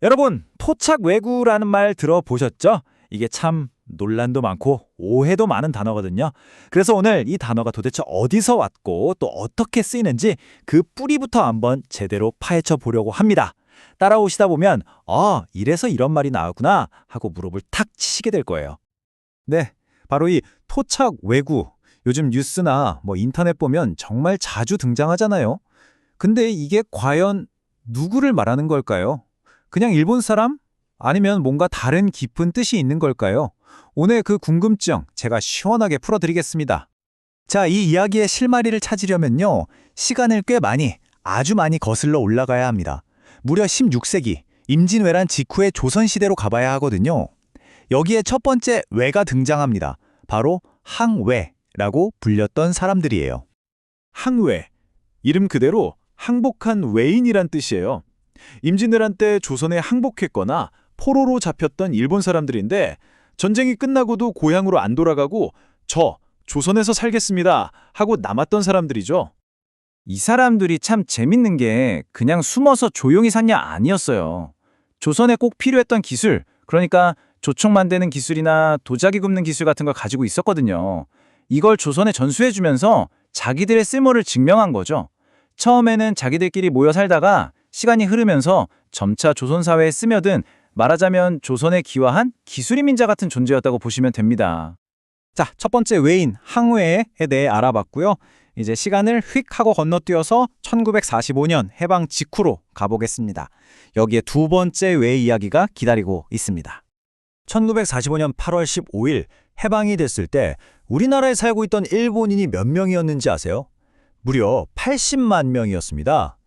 여러분, 토착 외구라는 말 들어보셨죠? 이게 참 논란도 많고 오해도 많은 단어거든요. 그래서 오늘 이 단어가 도대체 어디서 왔고 또 어떻게 쓰이는지 그 뿌리부터 한번 제대로 파헤쳐 보려고 합니다. 따라오시다 보면 이래서 이런 말이 나왔구나 하고 무릎을 탁 치시게 될 거예요. 네, 바로 이 토착 외구. 요즘 뉴스나 인터넷 보면 정말 자주 등장하잖아요. 근데 이게 과연 누구를 말하는 걸까요? 그냥 일본 사람? 아니면 뭔가 다른 깊은 뜻이 있는 걸까요? 오늘 그 궁금증 제가 시원하게 풀어드리겠습니다. 자, 이 이야기의 실마리를 찾으려면요. 시간을 꽤 아주 많이 거슬러 올라가야 합니다. 무려 16세기, 임진왜란 직후의 조선시대로 가봐야 하거든요. 여기에 첫 번째 외가 등장합니다. 바로 항외라고 불렸던 사람들이에요. 항외, 이름 그대로 항복한 외인이란 뜻이에요. 임진왜란 때 조선에 항복했거나 포로로 잡혔던 일본 사람들인데 전쟁이 끝나고도 고향으로 안 돌아가고 저 조선에서 살겠습니다 하고 남았던 사람들이죠. 이 사람들이 참 재밌는 게 그냥 숨어서 조용히 산냐 아니었어요. 조선에 꼭 필요했던 기술, 그러니까 조총 만드는 기술이나 도자기 굽는 기술 같은 걸 가지고 있었거든요. 이걸 조선에 전수해주면서 자기들의 쓸모를 증명한 거죠. 처음에는 자기들끼리 모여 살다가 시간이 흐르면서 점차 조선 사회에 스며든 말하자면 조선에 기화한 기술이민자 같은 존재였다고 보시면 됩니다. 자, 첫 번째 외인 항외에 대해 알아봤고요. 이제 시간을 휙 하고 건너뛰어서 1945년 해방 직후로 가보겠습니다. 여기에 두 번째 외 이야기가 기다리고 있습니다. 1945년 8월 15일 해방이 됐을 때 우리나라에 살고 있던 일본인이 몇 명이었는지 아세요? 무려 80만 명이었습니다.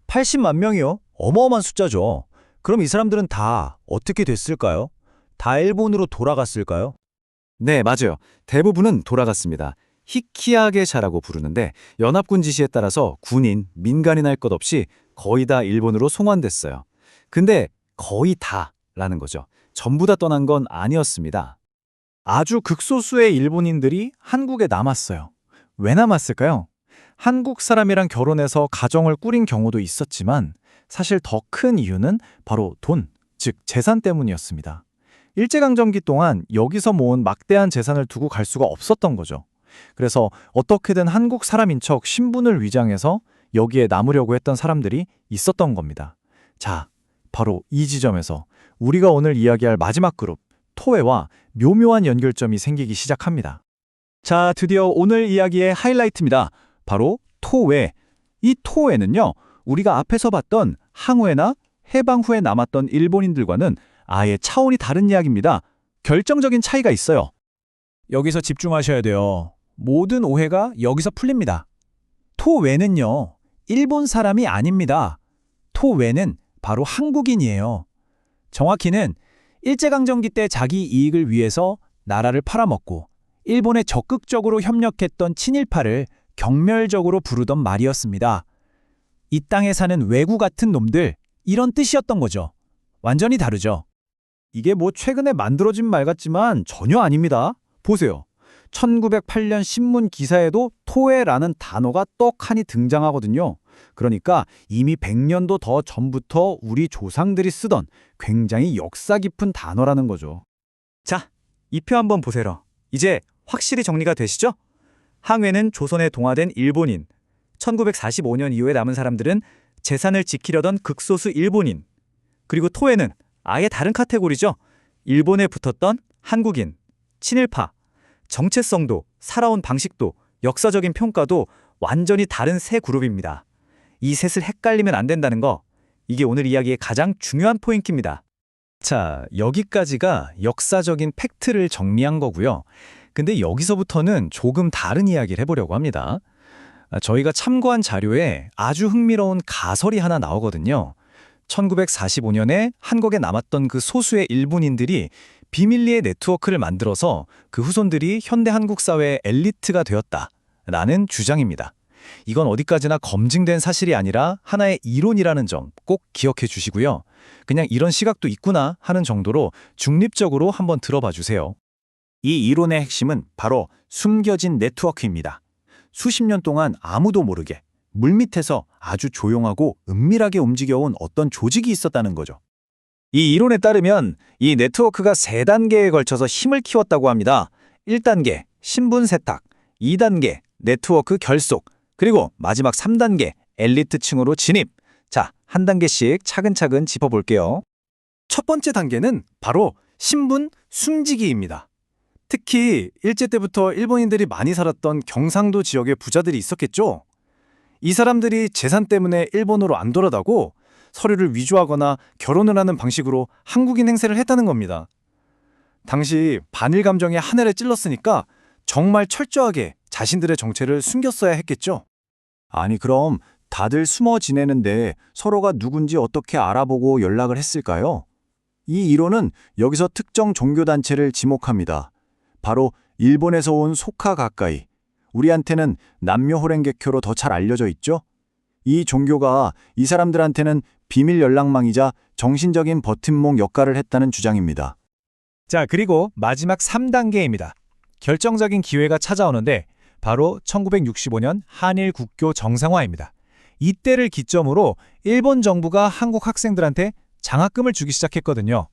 80만 명이요? 어마어마한 숫자죠. 그럼 이 사람들은 다 어떻게 됐을까요? 다 일본으로 돌아갔을까요? 네, 맞아요. 대부분은 돌아갔습니다. 히키하게샤라고 부르는데 연합군 지시에 따라서 군인, 민간인 할 것 없이 거의 다 일본으로 송환됐어요. 근데 거의 다라는 거죠. 전부 다 떠난 건 아니었습니다. 아주 극소수의 일본인들이 한국에 남았어요. 왜 남았을까요? 한국 사람이랑 결혼해서 가정을 꾸린 경우도 있었지만 사실 더 큰 이유는 바로 돈, 즉 재산 때문이었습니다. 일제강점기 동안 여기서 모은 막대한 재산을 두고 갈 수가 없었던 거죠. 그래서 어떻게든 한국 사람인 척 신분을 위장해서 여기에 남으려고 했던 사람들이 있었던 겁니다. 자, 바로 이 지점에서 우리가 오늘 이야기할 마지막 그룹, 토웨와 묘묘한 연결점이 생기기 시작합니다. 자, 드디어 오늘 이야기의 하이라이트입니다. 바로 토웨. 이 토웨는요, 우리가 앞에서 봤던 항우회나 해방 후에 남았던 일본인들과는 아예 차원이 다른 이야기입니다. 결정적인 차이가 있어요. 여기서 집중하셔야 돼요. 모든 오해가 여기서 풀립니다. 토웨는요, 일본 사람이 아닙니다. 토웨는 바로 한국인이에요. 정확히는 일제강점기 때 자기 이익을 위해서 나라를 팔아먹고 일본에 적극적으로 협력했던 친일파를 경멸적으로 부르던 말이었습니다. 이 땅에 사는 외구 같은 놈들, 이런 뜻이었던 거죠. 완전히 다르죠. 이게 최근에 만들어진 말 같지만 전혀 아닙니다. 보세요. 1908년 신문 기사에도 토해라는 단어가 떡하니 등장하거든요. 그러니까 이미 100년도 더 전부터 우리 조상들이 쓰던 굉장히 역사 깊은 단어라는 거죠. 자, 이 표 한번 보세요. 이제 확실히 정리가 되시죠? 항해는 조선에 동화된 일본인, 1945년 이후에 남은 사람들은 재산을 지키려던 극소수 일본인, 그리고 토해는 아예 다른 카테고리죠. 일본에 붙었던 한국인, 친일파, 정체성도, 살아온 방식도, 역사적인 평가도 완전히 다른 세 그룹입니다. 이 셋을 헷갈리면 안 된다는 거, 이게 오늘 이야기의 가장 중요한 포인트입니다. 자, 여기까지가 역사적인 팩트를 정리한 거고요. 근데 여기서부터는 조금 다른 이야기를 해보려고 합니다. 저희가 참고한 자료에 아주 흥미로운 가설이 하나 나오거든요. 1945년에 한국에 남았던 그 소수의 일본인들이 비밀리에 네트워크를 만들어서 그 후손들이 현대 한국 사회의 엘리트가 되었다라는 주장입니다. 이건 어디까지나 검증된 사실이 아니라 하나의 이론이라는 점 꼭 기억해 주시고요. 그냥 이런 시각도 있구나 하는 정도로 중립적으로 한번 들어봐 주세요. 이 이론의 핵심은 바로 숨겨진 네트워크입니다. 수십 년 동안 아무도 모르게 물밑에서 아주 조용하고 은밀하게 움직여온 어떤 조직이 있었다는 거죠. 이 이론에 따르면 이 네트워크가 3단계에 걸쳐서 힘을 키웠다고 합니다. 1단계, 신분 세탁, 2단계, 네트워크 결속, 그리고 마지막 3단계, 엘리트층으로 진입. 자, 한 단계씩 차근차근 짚어볼게요. 첫 번째 단계는 바로 신분 숨지기입니다. 특히 일제 때부터 일본인들이 많이 살았던 경상도 지역의 부자들이 있었겠죠. 이 사람들이 재산 때문에 일본으로 안 돌아가고 서류를 위조하거나 결혼을 하는 방식으로 한국인 행세를 했다는 겁니다. 당시 반일 감정에 하늘에 찔렀으니까 정말 철저하게 자신들의 정체를 숨겼어야 했겠죠. 아니 그럼 다들 숨어 지내는데 서로가 누군지 어떻게 알아보고 연락을 했을까요? 이 이론은 여기서 특정 종교단체를 지목합니다. 바로 일본에서 온 소카 가까이. 우리한테는 남묘호랭개교로 더 잘 알려져 있죠? 이 종교가 이 사람들한테는 비밀 연락망이자 정신적인 버팀목 역할을 했다는 주장입니다. 자, 그리고 마지막 3단계입니다. 결정적인 기회가 찾아오는데 바로 1965년 한일 국교 정상화입니다. 이때를 기점으로 일본 정부가 한국 학생들한테 장학금을 주기 시작했거든요.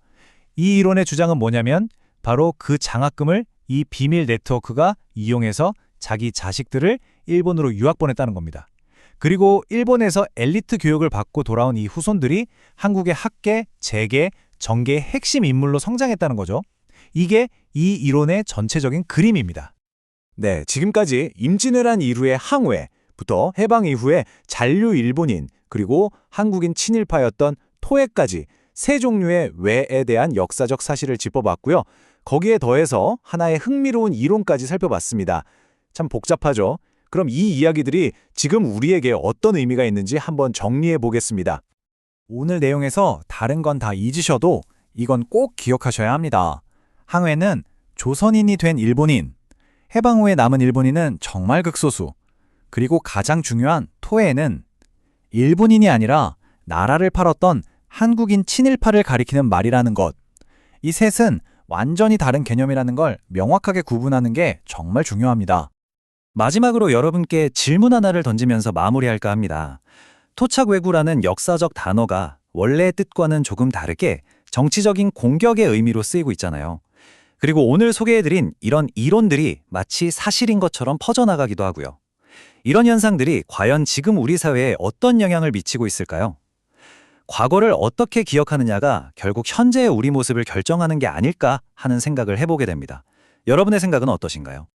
이 이론의 주장은 뭐냐면 바로 그 장학금을 이 비밀 네트워크가 이용해서 자기 자식들을 일본으로 유학 보냈다는 겁니다. 그리고 일본에서 엘리트 교육을 받고 돌아온 이 후손들이 한국의 학계, 재계, 정계의 핵심 인물로 성장했다는 거죠. 이게 이 이론의 전체적인 그림입니다. 네, 지금까지 임진왜란 이후의 항해부터 해방 이후의 잔류 일본인 그리고 한국인 친일파였던 토해까지 세 종류의 왜에 대한 역사적 사실을 짚어봤고요. 거기에 더해서 하나의 흥미로운 이론까지 살펴봤습니다. 참 복잡하죠? 그럼 이 이야기들이 지금 우리에게 어떤 의미가 있는지 한번 정리해 보겠습니다. 오늘 내용에서 다른 건 다 잊으셔도 이건 꼭 기억하셔야 합니다. 항해는 조선인이 된 일본인, 해방 후에 남은 일본인은 정말 극소수, 그리고 가장 중요한 토해는 일본인이 아니라 나라를 팔았던 한국인 친일파를 가리키는 말이라는 것. 이 셋은 완전히 다른 개념이라는 걸 명확하게 구분하는 게 정말 중요합니다. 마지막으로 여러분께 질문 하나를 던지면서 마무리할까 합니다. 토착외구라는 역사적 단어가 원래의 뜻과는 조금 다르게 정치적인 공격의 의미로 쓰이고 있잖아요. 그리고 오늘 소개해드린 이런 이론들이 마치 사실인 것처럼 퍼져나가기도 하고요. 이런 현상들이 과연 지금 우리 사회에 어떤 영향을 미치고 있을까요? 과거를 어떻게 기억하느냐가 결국 현재의 우리 모습을 결정하는 게 아닐까 하는 생각을 해보게 됩니다. 여러분의 생각은 어떠신가요?